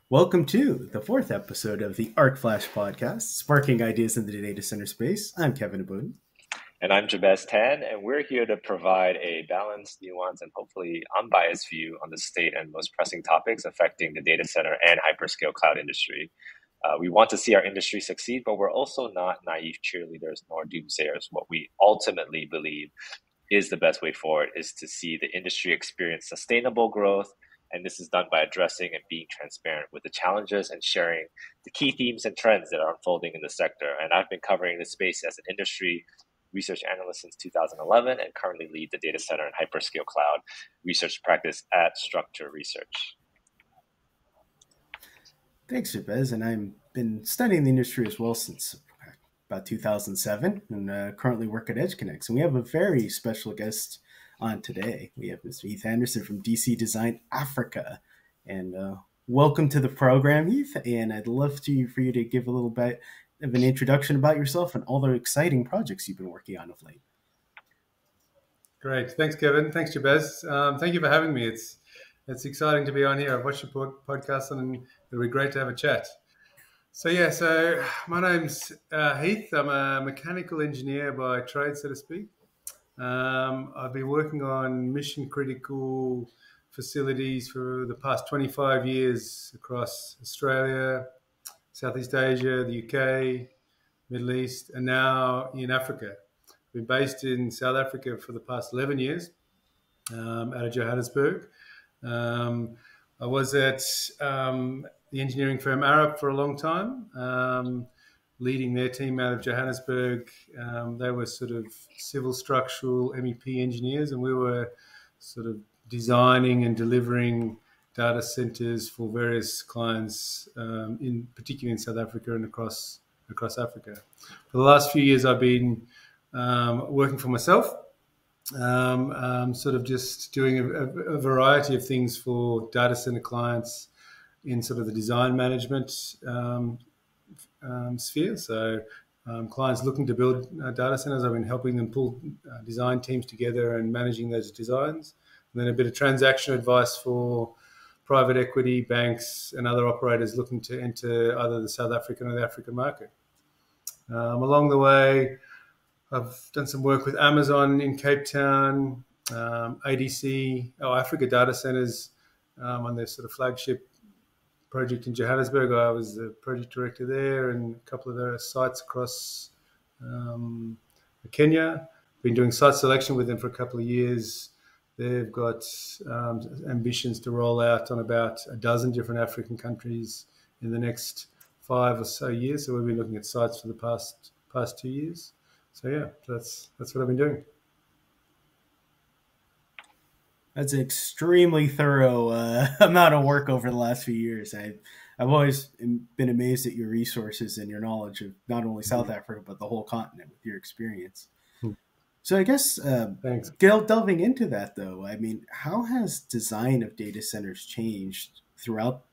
Welcome to the fourth episode of the ArcFlash podcast, sparking ideas in the data center space. I'm Kevin Aboon. And I'm Jabez and we're here to provide a balanced, nuanced, and hopefully unbiased view on the state and most pressing topics affecting the data center and hyperscale cloud industry. We want to see our industry succeed, but we're also not naive cheerleaders nor doomsayers. What we ultimately believe is the best way forward is to see the industry experience sustainable growth. And this is done by addressing and being transparent with the challenges and sharing the key themes and trends that are unfolding in the sector. And I've been covering this space as an industry research analyst since 2011 and currently lead the data center and hyperscale cloud research practice at Structure Research. Thanks, Jabez. And I've been studying the industry as well since about 2007 and currently work at EdgeConneX. And we have a very special guest on today. We have Mr. Heath Andersen from DCDesign.Africa. And welcome to the program, Heath. And I'd love for you to give a little bit of an introduction about yourself and all the exciting projects you've been working on of late. Great. Thanks, Kevin. Thanks, Jabez. Thank you for having me. It's exciting to be on here. I've watched your podcast and it'll be great to have a chat. So my name's Heath. I'm a mechanical engineer by trade, so to speak. I've been working on mission critical facilities for the past 25 years across Australia, Southeast Asia, the UK, Middle East, and now in Africa. I've been based in South Africa for the past 11 years out of Johannesburg. I was at the engineering firm Arup for a long time, leading their team out of Johannesburg. They were sort of civil structural MEP engineers, and we were sort of designing and delivering data centers for various clients, particularly in South Africa and across Africa. For the last few years, I've been working for myself, sort of just doing a variety of things for data center clients in sort of the design management sphere. So clients looking to build data centers, I've been helping them pull design teams together and managing those designs. And then a bit of transaction advice for private equity, banks, and other operators looking to enter either the South African or the African market. Along the way, I've done some work with Amazon in Cape Town, ADC, Africa Data Centers on their sort of flagship project in Johannesburg. I was the project director there, and a couple of their sites across Kenya. Been doing site selection with them for a couple of years. They've got ambitions to roll out on about a dozen different African countries in the next 5 or so years. So we've been looking at sites for the past 2 years. So yeah, that's what I've been doing. That's an extremely thorough amount of work over the last few years. I've always been amazed at your resources and your knowledge of not only South Africa, but the whole continent with your experience. So I guess Thanks. Delving into that, though, I mean, how has design of data centers changed throughout,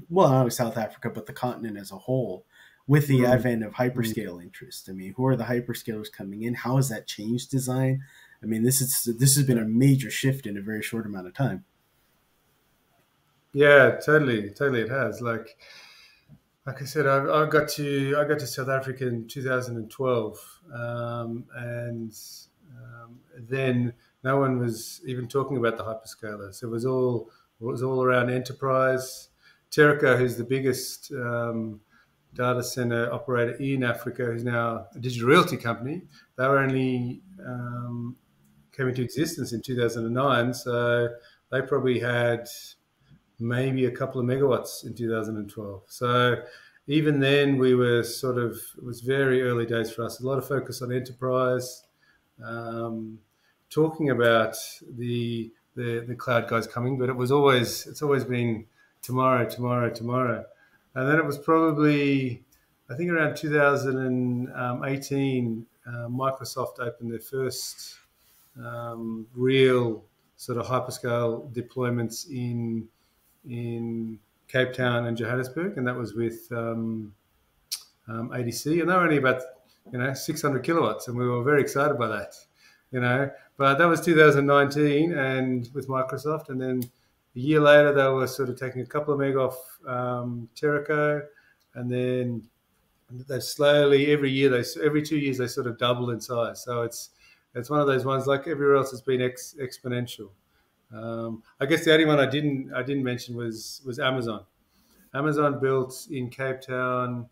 well, not only South Africa, but the continent as a whole with the advent of hyperscale interest? I mean, who are the hyperscalers coming in? How has that changed design? I mean, this has been a major shift in a very short amount of time. Yeah, totally it has. Like I said, I got to South Africa in 2012, and then no one was even talking about the hyperscalers. It was all around enterprise. Terraco, who's the biggest data center operator in Africa, who's now a digital realty company, they were only came into existence in 2009, so they probably had maybe a couple of megawatts in 2012. So even then, we were it was very early days for us. A lot of focus on enterprise, talking about the cloud guys coming, but it's always been tomorrow. And then it was probably, I think around 2018, Microsoft opened their first real sort of hyperscale deployments in Cape Town and Johannesburg, and that was with ADC, and they were only about 600 kilowatts, and we were very excited by that, But that was 2019, and with Microsoft, and then A year later, they were sort of taking a couple of meg off Terrico, and then they slowly every 2 years they sort of double in size. So it's one of those ones, like everywhere else, it's been exponential. I guess the only one I didn't mention was Amazon. Amazon built in Cape Town.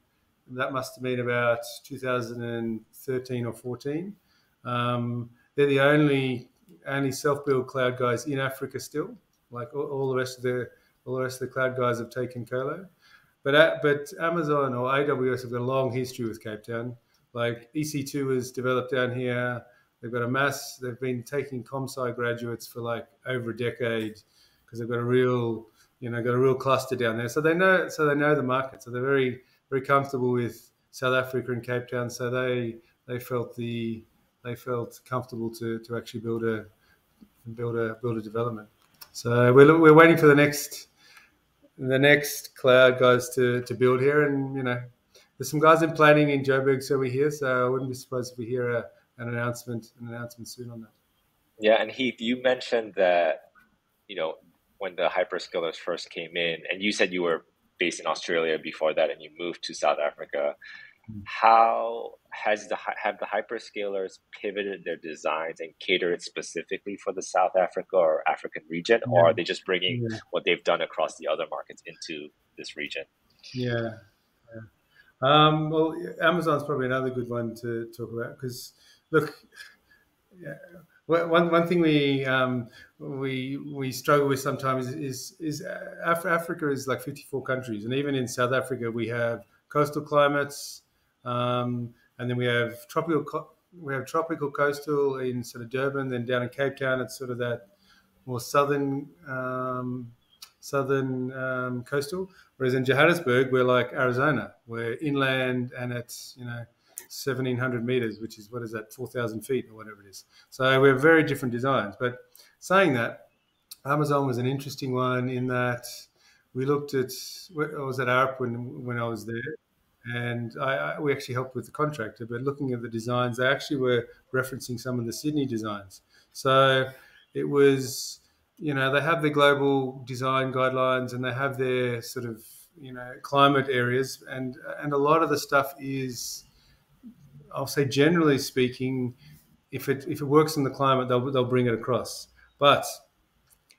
That must have been about 2013 or 14. They're the only self-build cloud guys in Africa still. Like all the rest of the cloud guys have taken colo. But Amazon or AWS have got a long history with Cape Town. Like EC2 was developed down here. They've been taking ComSci graduates for like over a decade because they've got a real cluster down there. So they know the market. So they're very, very comfortable with South Africa and Cape Town. So they felt comfortable to actually build a development. So we're waiting for the next cloud guys to build here, and there's some guys in planning in Joburg, so we hear. So I wouldn't be surprised if we hear an announcement soon on that. Yeah, and Heath, you mentioned that when the hyperscalers first came in, and you said you were based in Australia before that, and you moved to South Africa. How have the hyperscalers pivoted their designs and catered specifically for the South Africa or African region, or are they just bringing what they've done across the other markets into this region? Yeah. Well, Amazon's probably another good one to talk about because, look, one thing we struggle with sometimes is Africa is like 54 countries, and even in South Africa we have coastal climates. And then we have tropical coastal in sort of Durban. Then down in Cape Town, it's sort of that more southern coastal. Whereas in Johannesburg, we're like Arizona. We're inland, and it's 1,700 meters, which is, what is that, 4,000 feet or whatever it is. So we have very different designs. But saying that, Amazon was an interesting one in that we looked at. I was at ARP when I was there. And we actually helped with the contractor, but looking at the designs, they actually were referencing some of the Sydney designs. So it was, they have their global design guidelines and they have their sort of, climate areas. And a lot of the stuff is, I'll say generally speaking, if it works in the climate, they'll bring it across. But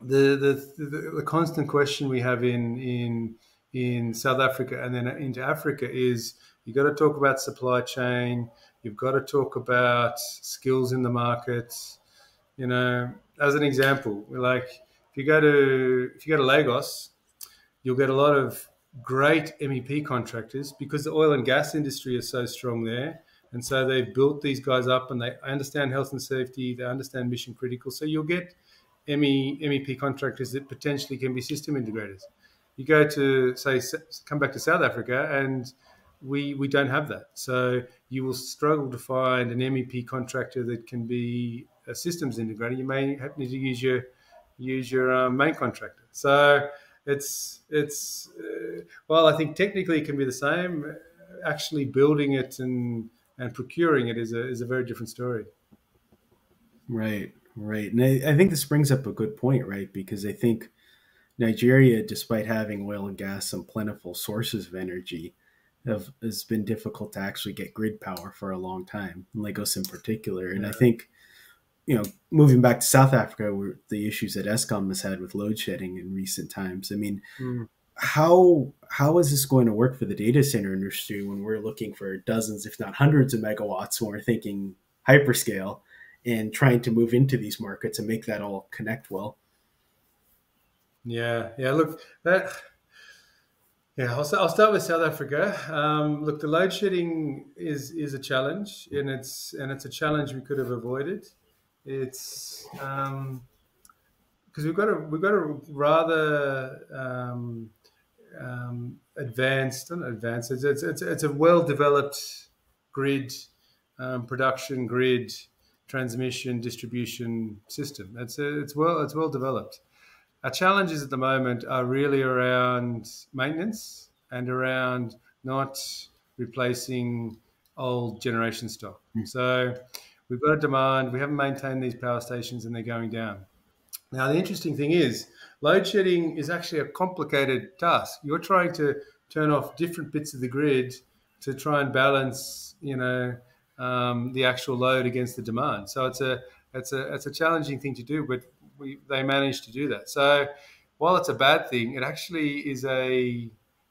the constant question we have in South Africa and then into Africa is you've got to talk about supply chain. You've got to talk about skills in the market. As an example, like if you go to Lagos, you'll get a lot of great MEP contractors because the oil and gas industry is so strong there. And so they've built these guys up and they understand health and safety. They understand mission critical. So you'll get MEP contractors that potentially can be system integrators. You go to, come back to South Africa, and we don't have that. So you will struggle to find an MEP contractor that can be a systems integrator. You may need to use your main contractor. So it's well, I think technically it can be the same. Actually building it and procuring it is a very different story. Right. And I think this brings up a good point, right? Because I think Nigeria, despite having oil and gas and plentiful sources of energy, has been difficult to actually get grid power for a long time, Lagos in particular. And I think, moving back to South Africa, where the issues that Eskom has had with load shedding in recent times. I mean, how is this going to work for the data center industry when we're looking for dozens, if not hundreds of megawatts when we're thinking hyperscale and trying to move into these markets and make that all connect well? Yeah. Look, I'll start with South Africa. Look, the load shedding is a challenge, and it's a challenge we could have avoided. It's because we've got a rather advanced. It's a well-developed grid, production grid, transmission, distribution system. It's well developed. Our challenges at the moment are really around maintenance and around not replacing old generation stock. So we've got a demand. We haven't maintained these power stations and they're going down. Now, the interesting thing is, load shedding is actually a complicated task. You're trying to turn off different bits of the grid to try and balance, the actual load against the demand. So it's a challenging thing to do, but they managed to do that. So while it's a bad thing, it actually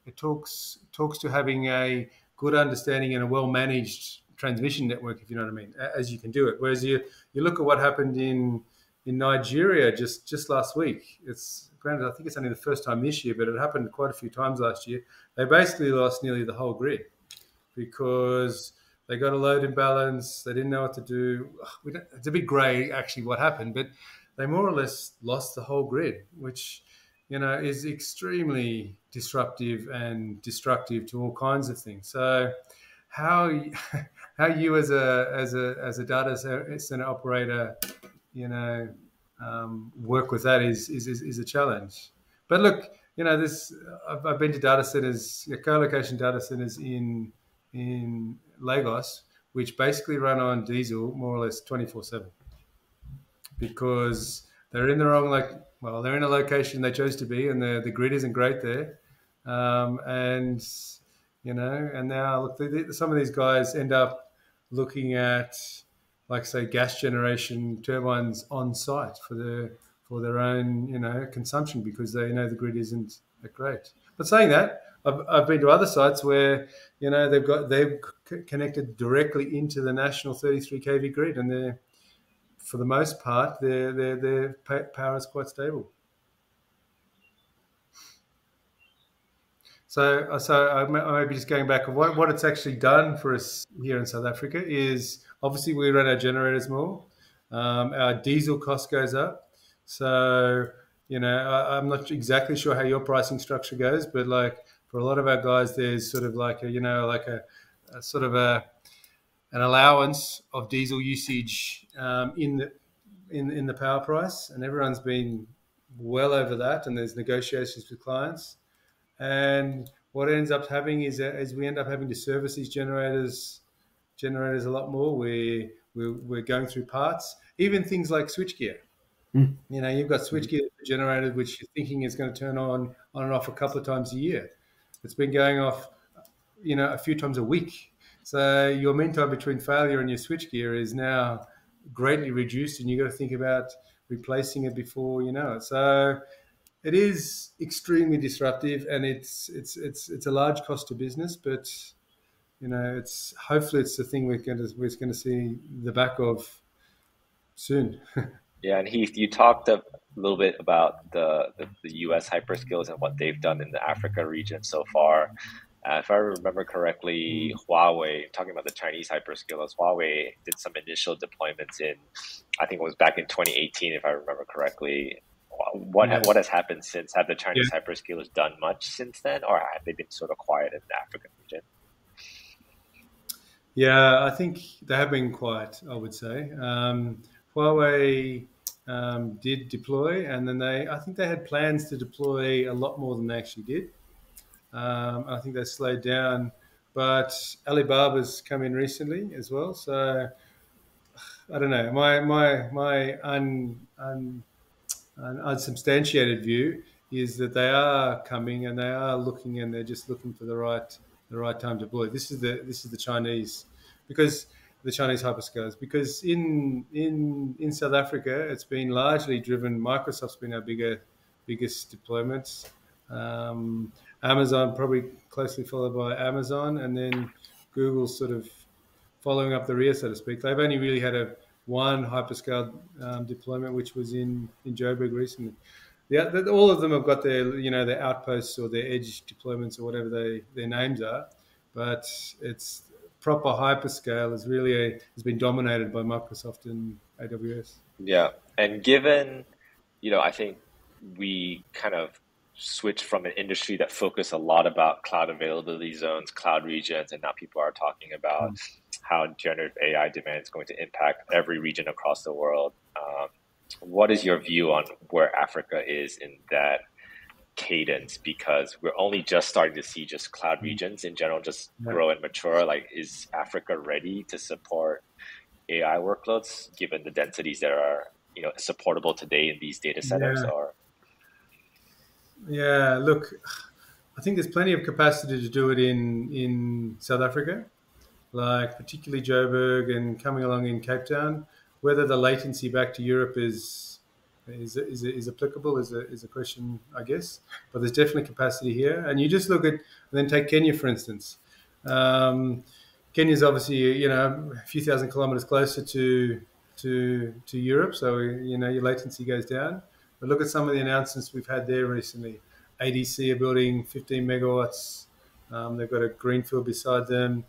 it talks to having a good understanding and a well managed transmission network, if you know what I mean, as you can do it. Whereas you look at what happened in Nigeria just last week. It's granted, I think it's only the first time this year, but it happened quite a few times last year. They basically lost nearly the whole grid because they got a load imbalance. They didn't know what to do. It's a bit grey actually what happened, but they more or less lost the whole grid, which is extremely disruptive and destructive to all kinds of things. So how you as a data center operator work with that is a challenge. But look, I've been to data centers, co-location data centers in Lagos, which basically run on diesel more or less 24/7 because they're in the wrong they're in a location they chose to be, and the grid isn't great there, and now look, some of these guys end up looking at, like, say, gas generation turbines on site for their own consumption because they know the grid isn't that great. But saying that, I've been to other sites where they've connected directly into the national 33 kV grid, and they're, for the most part, their power is quite stable. So I may be just going back. What it's actually done for us here in South Africa is, obviously, we run our generators more. Our diesel cost goes up. So, I'm not exactly sure how your pricing structure goes, but like for a lot of our guys, there's sort of like a sort of an allowance of diesel usage in the power price, and everyone's been well over that, and there's negotiations with clients. And what it ends up having is we end up having to service these generators a lot more. We're going through parts, even things like switchgear. You've got switchgear generators which you're thinking is going to turn on and off a couple of times a year. It's been going off, a few times a week. So your mean time between failure and your switchgear is now greatly reduced, and you've got to think about replacing it before you know it. So it is extremely disruptive, and it's a large cost to business, but hopefully it's the thing we're going to see the back of soon. Yeah, and Heath, you talked a little bit about the US hyperscalers and what they've done in the Africa region so far. If I remember correctly, Huawei, talking about the Chinese hyperscalers, Huawei did some initial deployments I think it was back in 2018, if I remember correctly. What has happened since? Have the Chinese hyperscalers done much since then, or have they been sort of quiet in the African region? Yeah, I think they have been quiet, I would say. Huawei did deploy, and then I think they had plans to deploy a lot more than they actually did. I think they slowed down, but Alibaba's come in recently as well. So I don't know. My unsubstantiated view is that they are coming and they are looking, and they're just looking for the right time to deploy. This is the Chinese, because the Chinese hyperscalers, because in South Africa it's been largely driven. Microsoft's been our biggest deployments. Amazon probably closely followed by Amazon, and then Google sort of following up the rear, so to speak. They've only really had one hyperscale deployment, which was in Joburg recently. All of them have got their outposts or their edge deployments or whatever their names are, but it's proper hyperscale has been dominated by Microsoft and AWS. Yeah, and given, I think we kind of switched from an industry that focused a lot about cloud availability zones, cloud regions, and now people are talking about how generative AI demand is going to impact every region across the world. What is your view on where Africa is in that cadence? Because we're only just starting to see just cloud regions in general just grow and mature. Like, is Africa ready to support AI workloads given the densities that are supportable today in these data centers? Or Yeah, look, I think there's plenty of capacity to do it in South Africa, like particularly Joburg and coming along in Cape Town. Whether the latency back to Europe is applicable is a question, I guess. But there's definitely capacity here. And you just look at, and then take Kenya, for instance. Kenya's obviously, a few thousand kilometers closer to Europe, so your latency goes down. But look at some of the announcements we've had there recently. ADC are building 15 megawatts. They've got a greenfield beside them.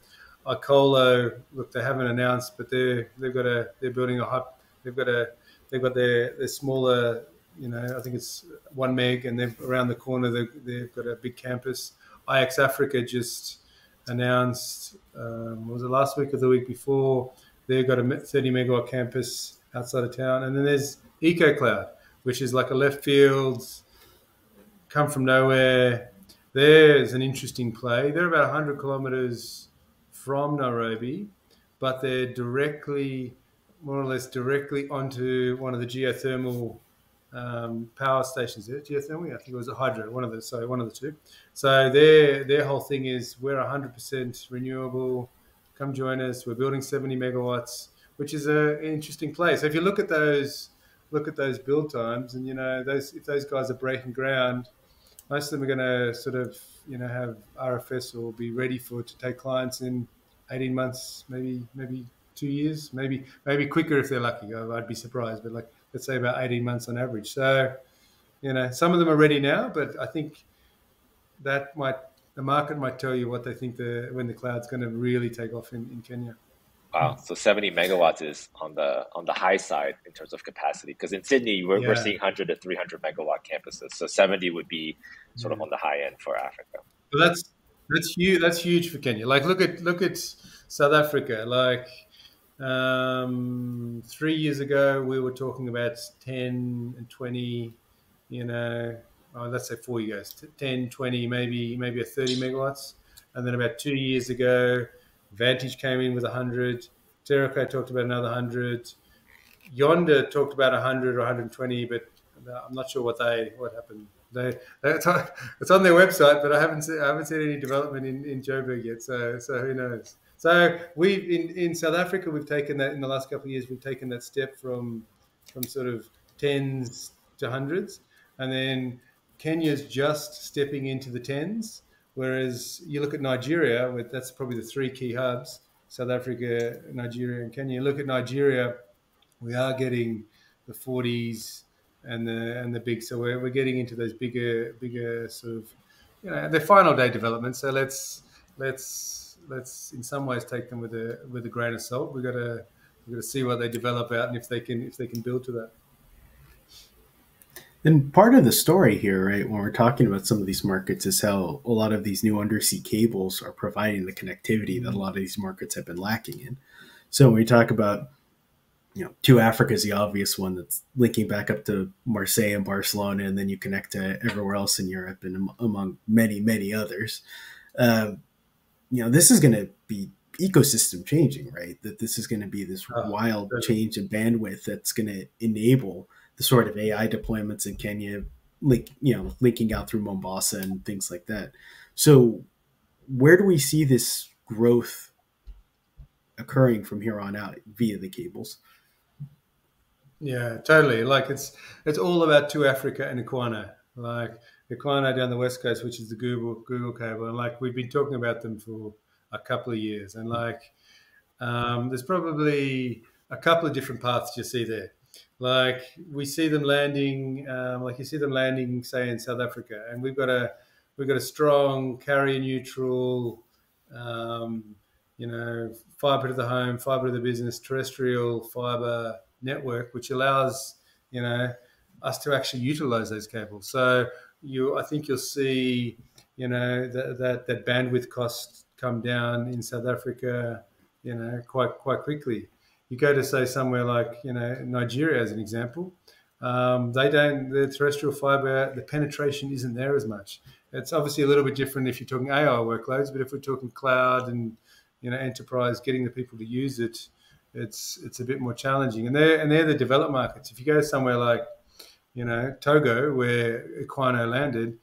Icolo, look, they haven't announced, but they're building a hub. They've got their smaller, I think it's 1 meg, and they're around the corner. They've got a big campus. IX Africa just announced, was it last week or the week before? They've got a 30 megawatt campus outside of town. And then there's EcoCloud, which is like a left field, come from nowhere. There's an interesting play. They're about 100 kilometers from Nairobi, but they're more or less directly onto one of the geothermal power stations there. Geothermal? Yeah, I think it was a hydro, one of the two. So their whole thing is, we're 100% renewable. Come join us. We're building 70 megawatts, which is an interesting play. So if you look at those build times, and if those guys are breaking ground, most of them are going to sort of have RFS or be ready to take clients in 18 months, maybe 2 years, maybe quicker if they're lucky. I'd be surprised, but let's say about 18 months on average. So some of them are ready now, but I think the market might tell you what they think when the cloud's going to really take off in Kenya. Wow, so 70 megawatts is on the high side in terms of capacity, because in Sydney we're seeing 100 to 300 megawatt campuses. So 70 would be sort of on the high end for Africa. But that's huge. That's huge for Kenya. Look at South Africa. 3 years ago we were talking about 10 and 20. Let's say 4 years, 10, 20, maybe a 30 megawatts. And then about 2 years ago, Vantage came in with 100. Terraco talked about another 100. Yonder talked about 100 or 120, but I'm not sure what happened. It's on their website, but I haven't seen any development in Joburg yet. So who knows? So in South Africa, we've taken that in the last couple of years. We've taken that step from sort of tens to hundreds, and then Kenya's just stepping into the tens. Whereas you look at Nigeria, that's probably the three key hubs: South Africa, Nigeria, and Kenya. You look at Nigeria, we are getting the 40s and the big. So we're getting into those bigger sort of, the final day developments. So let's in some ways take them with a grain of salt. We've got to see what they develop out, and if they can build to that. And part of the story here, right, when we're talking about some of these markets, is how a lot of these new undersea cables are providing the connectivity that a lot of these markets have been lacking in. So when we talk about, to Africa is the obvious one that's linking back up to Marseille and Barcelona, and then you connect to everywhere else in Europe and among many, many others. This is going to be ecosystem changing, right? That this is going to be this wild change in bandwidth that's going to enable the sort of AI deployments in Kenya, linking out through Mombasa and things like that. So where do we see this growth occurring from here on out via the cables? Yeah, totally. It's all about To Africa and Equana. Equana down the west coast, which is the Google cable, and we've been talking about them for a couple of years, and there's probably a couple of different paths you see there. We see them landing, you see them landing, say, in South Africa, and we've got a strong carrier neutral, fiber to the home, fiber to the business, terrestrial fiber network, which allows us to actually utilize those cables. So I think you'll see that bandwidth costs come down in South Africa, quite quickly. You go to, say, somewhere like Nigeria as an example, the terrestrial fiber, the penetration isn't there as much. It's obviously a little bit different if you're talking AI workloads, but if we're talking cloud and enterprise, getting the people to use it, it's a bit more challenging. And they're the developed markets. If you go somewhere like, you know, Togo, where Equino landed,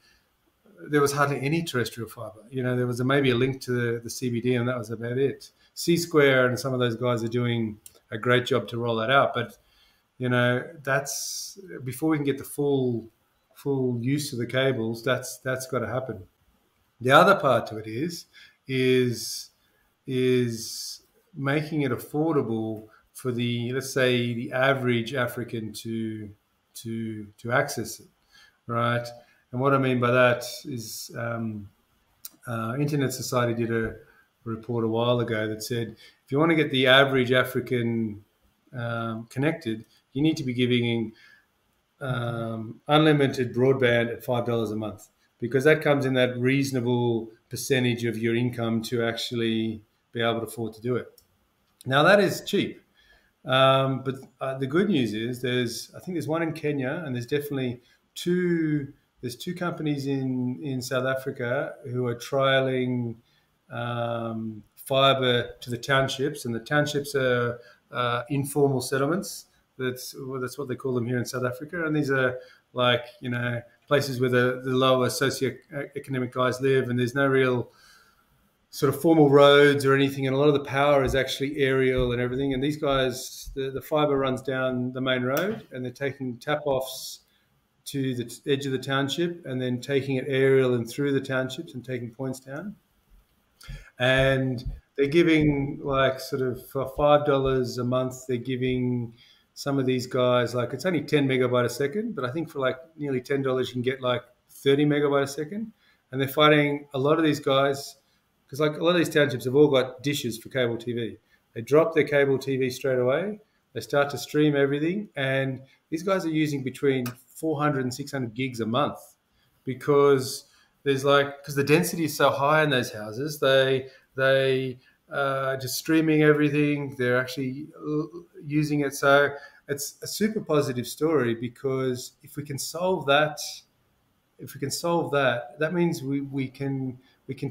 there was hardly any terrestrial fiber. You know, there was maybe a link to the CBD, and that was about it. C-Square and some of those guys are doing a great job to roll that out. But, you know, that's before we can get the full use of the cables, that's got to happen. The other part to it is making it affordable for the, let's say, the average African to access it, right? And what I mean by that is Internet Society did a report a while ago that said if you want to get the average African connected, you need to be giving unlimited broadband at $5 a month, because that comes in that reasonable percentage of your income to actually be able to afford to do it. Now that is cheap, but the good news is I think there's one in Kenya, and there's definitely two companies in South Africa who are trialing fiber to the townships, and the townships are informal settlements. That's what they call them here in South Africa, and these are like, you know, places where the lower socioeconomic guys live, and there's no real sort of formal roads or anything, and a lot of the power is actually aerial and everything. And these guys, the fiber runs down the main road, and they're taking tap-offs to the edge of the township, and then taking it aerial and through the townships and taking points down. And they're giving, like, sort of for $5 a month, they're giving some of these guys, like, it's only 10 megabyte a second, but I think for like nearly $10 you can get like 30 megabyte a second. And they're fighting a lot of these guys, because like a lot of these townships have all got dishes for cable TV. They drop their cable TV straight away. They start to stream everything, and these guys are using between 400 and 600 gigs a month, because because the density is so high in those houses, they just streaming everything. They're actually using it. So it's a super positive story, because if we can solve that, that means we can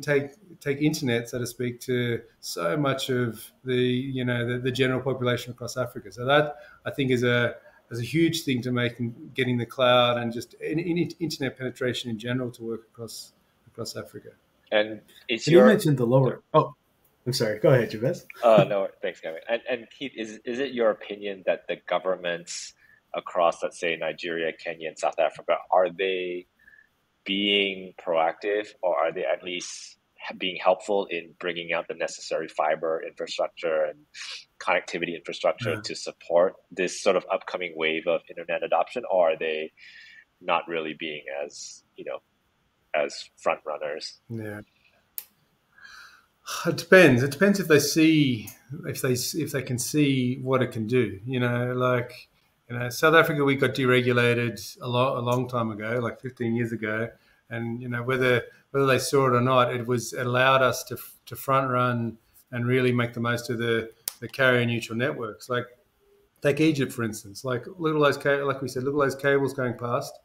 take internet, so to speak, to so much of the general population across Africa. So that, I think, is a huge thing to getting the cloud and just internet penetration in general to work across Africa. And you mentioned the lower. Oh, I'm sorry. Go ahead, Jabez. No, thanks, Kevin. And Keith, is it your opinion that the governments across, let's say, Nigeria, Kenya, and South Africa, are they being proactive, or are they at least being helpful in bringing out the necessary fiber infrastructure and connectivity infrastructure to support this sort of upcoming wave of internet adoption, or are they not really being as front runners? Yeah, it depends. It depends if they can see what it can do. South Africa, we got deregulated a long time ago, like 15 years ago, and whether they saw it or not, it allowed us to front run and really make the most of the carrier neutral networks. Like, take Egypt for instance. Like, look at those cables going past.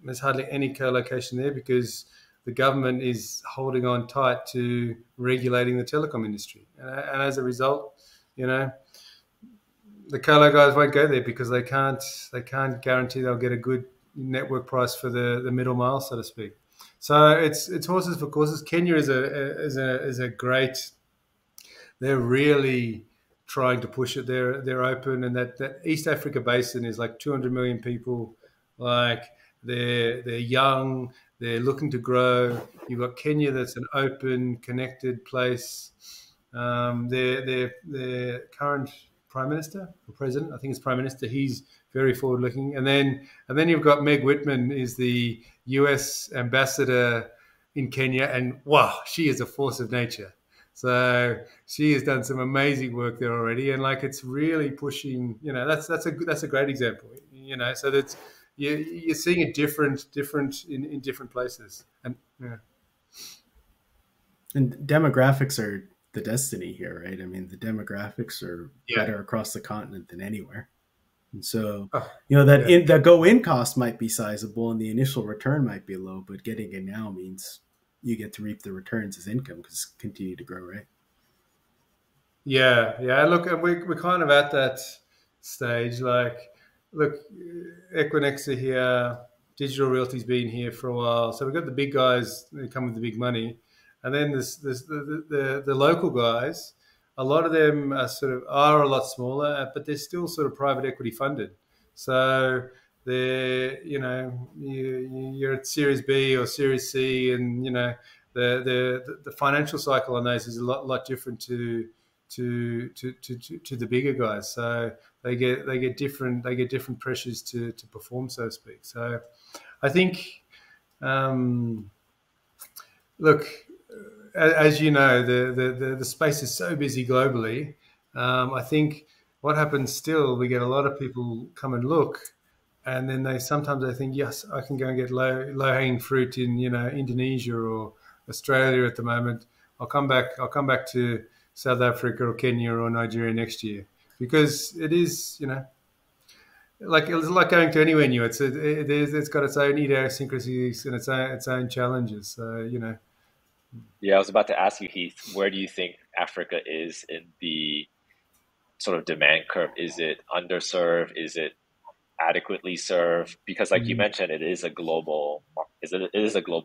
There's hardly any co-location there, because the government is holding on tight to regulating the telecom industry, and as a result, the colo guys won't go there, because they can't guarantee they'll get a good network price for the middle mile, so to speak. So it's horses for courses. Kenya is a great. They're really trying to push it. They're open, and that East Africa basin is like 200 million people. Like, they're young. They're looking to grow. You've got Kenya, that's an open, connected place. Their current Prime Minister or President, I think it's Prime Minister, he's very forward-looking. And then you've got Meg Whitman, is the US ambassador in Kenya, and wow, she is a force of nature. So she has done some amazing work there already, and like, it's really pushing. That's a great example. So that's you're seeing it different in different places, and And demographics are the destiny here, right? I mean, the demographics are better across the continent than anywhere. And so, the go-in cost might be sizable and the initial return might be low, but getting it now means you get to reap the returns as income, because continue to grow, right? Yeah, yeah. Look, and we're kind of at that stage. Like, look, Equinix are here. Digital Realty's been here for a while. So we've got the big guys that come with the big money, and then the local guys. A lot of them are a lot smaller, but they're still sort of private equity funded. So they're, you're at Series B or Series C, and the financial cycle on those is a lot different to the bigger guys. So they get different pressures to perform, so to speak. So I think, um, look, as you know, the space is so busy globally. I think what happens still, we get a lot of people come and look, and then they think, yes, I can go and get low hanging fruit in Indonesia or Australia at the moment. I'll come back to South Africa or Kenya or Nigeria next year, because it is, like it's like going to anywhere new. It's got its own idiosyncrasies and its own challenges. So Yeah, I was about to ask you, Heath, where do you think Africa is in the sort of demand curve? Is it underserved? Is it adequately served? Because, like you mentioned, it is a global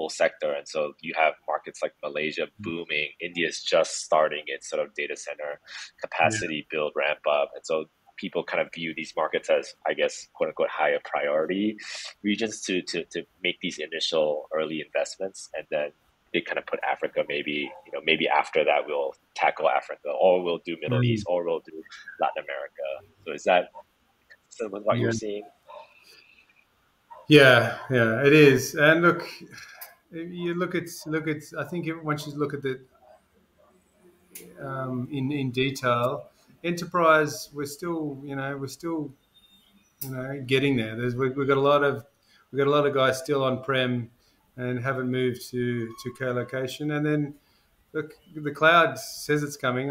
sector, and so you have markets like Malaysia booming. India is just starting its sort of data center yeah, capacity build ramp up, and so people kind of view these markets as, I guess, quote unquote, higher priority regions to make these initial early investments, and then they kind of put Africa, maybe after that we'll tackle Africa, or we'll do Middle East, mm, or we'll do Latin America. So is that similar with what you're yeah, seeing? yeah, it is. And look, you look at. I think once you look at the in detail, enterprise, we're still getting there. We've got a lot of guys still on prem and haven't moved to co-location. And then look, the cloud says it's coming.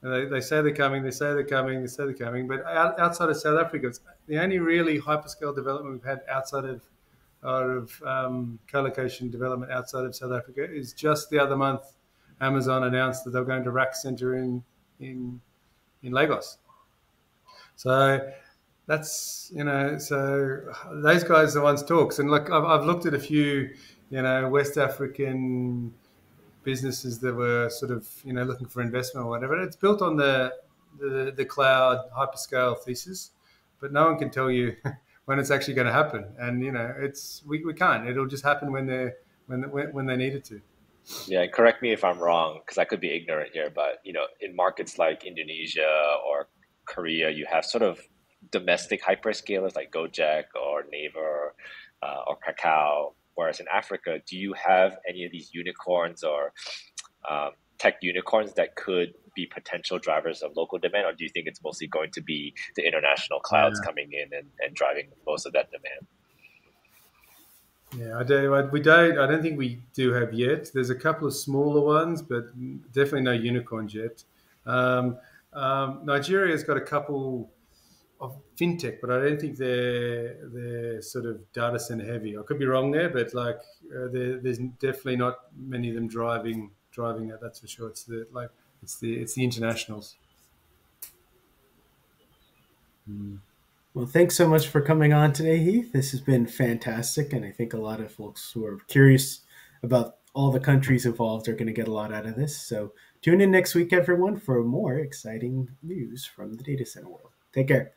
They say they're coming. They say they're coming. They say they're coming. But outside of South Africa, it's the only really hyperscale development we've had out of co-location development outside of South Africa is just the other month. Amazon announced that they're going to rack center in in Lagos. So so those guys are the ones talks. And look, I've looked at a few West African businesses that were sort of looking for investment or whatever. It's built on the cloud hyperscale thesis, but no one can tell you when it's actually going to happen. And we can't. It'll just happen when they need it to. Yeah, and correct me if I'm wrong, because I could be ignorant here, but in markets like Indonesia or Korea, you have sort of domestic hyperscalers like Gojek or Naver or Kakao. Whereas in Africa, do you have any of these unicorns or tech unicorns that could be potential drivers of local demand, or do you think it's mostly going to be the international clouds Yeah. coming in and driving most of that demand? Yeah, I do. We don't. I don't think we do have yet. There's a couple of smaller ones, but definitely no unicorns yet. Um, Nigeria's got a couple of fintech, but I don't think they're sort of data center heavy. I could be wrong there, but like there's definitely not many of them driving it. That's for sure. It's the internationals. Mm. Well, thanks so much for coming on today, Heath. This has been fantastic, and I think a lot of folks who are curious about all the countries involved are going to get a lot out of this. So tune in next week, everyone, for more exciting news from the data center world. Take care.